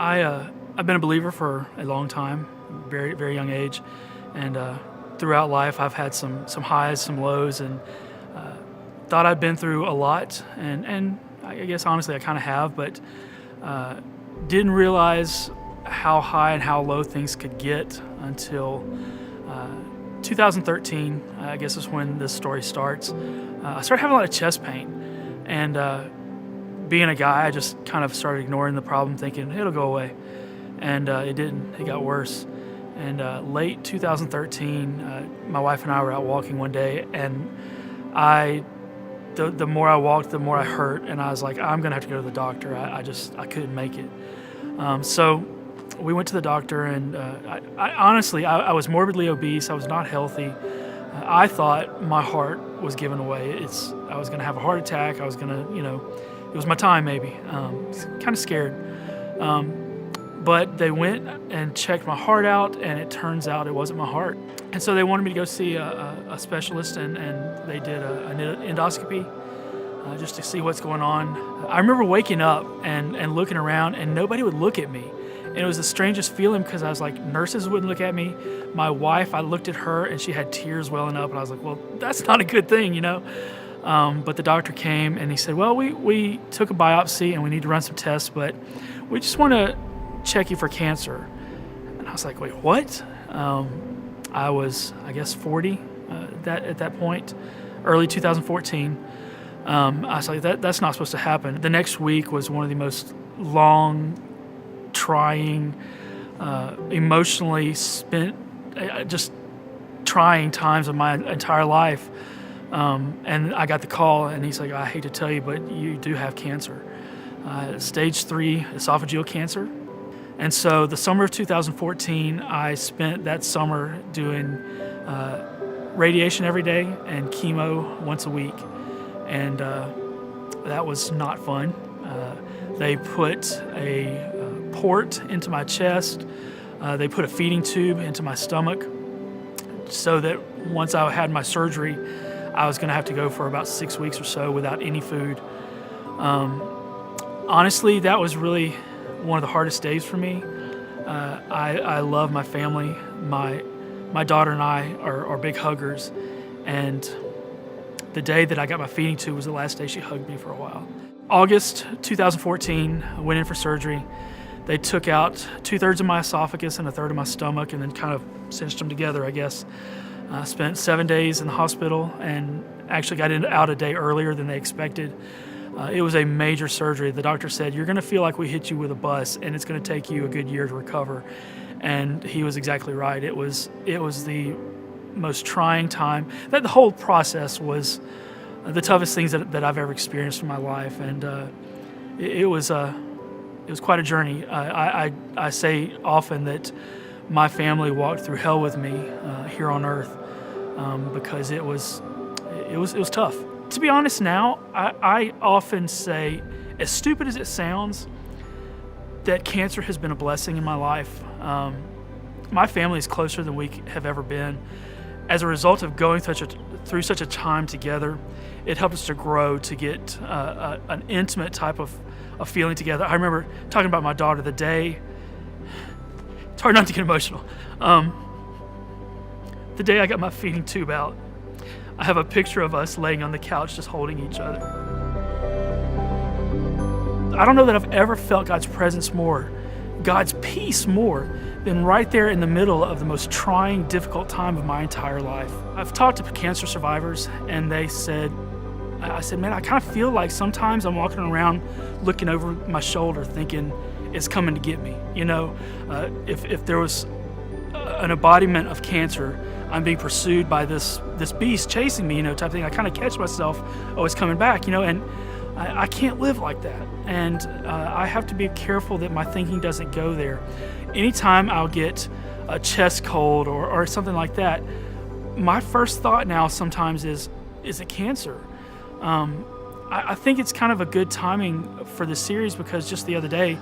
I've been a believer for a long time, very very young age, and throughout life I've had some highs, some lows, and uh, thought I'd been through a lot, and I guess honestly I kind of have, but uh, didn't realize how high and how low things could get until uh, 2013. I guess is when this story starts. I started having a lot of chest pain, and being a guy, I just kind of started ignoring the problem, thinking it'll go away, and it didn't. It got worse. And late 2013, my wife and I were out walking one day, and the more I walked, the more I hurt, and I was like, I'm gonna have to go to the doctor. I couldn't make it. So we went to the doctor, and I honestly, I was morbidly obese. I was not healthy. I thought my heart was giving away. I was gonna have a heart attack. I was gonna, it was my time maybe. Kind of scared. But they went and checked my heart out, and it turns out it wasn't my heart. And so they wanted me to go see a specialist, and they did an endoscopy just to see what's going on. I remember waking up and looking around, and nobody would look at me. And it was the strangest feeling because I was like, nurses wouldn't look at me. My wife, I looked at her, and she had tears welling up, and I was like, well, that's not a good thing, But the doctor came, and he said, well, we took a biopsy, and we need to run some tests, but we just want to check you for cancer. And I was like, wait, what? I was, I guess, 40 at that point, early 2014. I was like, that's not supposed to happen. The next week was one of the most long, trying, emotionally spent, just trying times of my entire life. And I got the call, and he's like, I hate to tell you, but you do have cancer. Stage 3 esophageal cancer. And so the summer of 2014, I spent that summer doing radiation every day and chemo once a week. And that was not fun. They put a port into my chest. They put a feeding tube into my stomach so that once I had my surgery, I was going to have to go for about 6 weeks or so without any food. Honestly, that was really one of the hardest days for me. I love my family. My daughter and I are big huggers, and the day that I got my feeding tube was the last day she hugged me for a while. August 2014, I went in for surgery. They took out 2/3 of my esophagus and 1/3 of my stomach, and then kind of cinched them together, I guess. I spent 7 days in the hospital, and actually got out a day earlier than they expected. It was a major surgery. The doctor said, you're gonna feel like we hit you with a bus, and it's gonna take you a good year to recover. And he was exactly right. It was the most trying time. The whole process was the toughest things that I've ever experienced in my life, and it was quite a journey. I say often that my family walked through hell with me here on earth because it was tough. To be honest now, I often say, as stupid as it sounds, that cancer has been a blessing in my life. My family is closer than we have ever been. As a result of going through such a time together, it helped us to grow, to get an intimate type of feeling together. I remember talking about my daughter the day, it's hard not to get emotional. The day I got my feeding tube out, I have a picture of us laying on the couch just holding each other. I don't know that I've ever felt God's presence more, God's peace more, than right there in the middle of the most trying, difficult time of my entire life. I've talked to cancer survivors, and I said, man, I kind of feel like sometimes I'm walking around looking over my shoulder thinking it's coming to get me. If there was an embodiment of cancer, I'm being pursued by this beast chasing me, type of thing. I kind of catch myself, oh, it's coming back, and I can't live like that. And I have to be careful that my thinking doesn't go there. Anytime I'll get a chest cold or something like that, my first thought now sometimes is it cancer? I think it's kind of a good timing for the series because just the other day,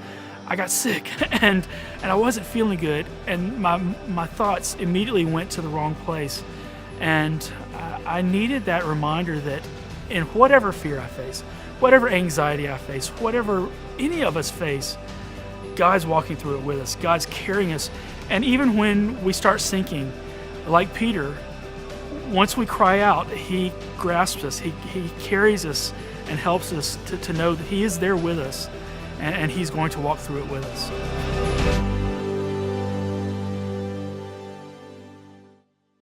I got sick and I wasn't feeling good, and my thoughts immediately went to the wrong place. And I needed that reminder that in whatever fear I face, whatever anxiety I face, whatever any of us face, God's walking through it with us. God's carrying us. And even when we start sinking, like Peter, once we cry out, he grasps us, he carries us and helps us to know that he is there with us, and he's going to walk through it with us.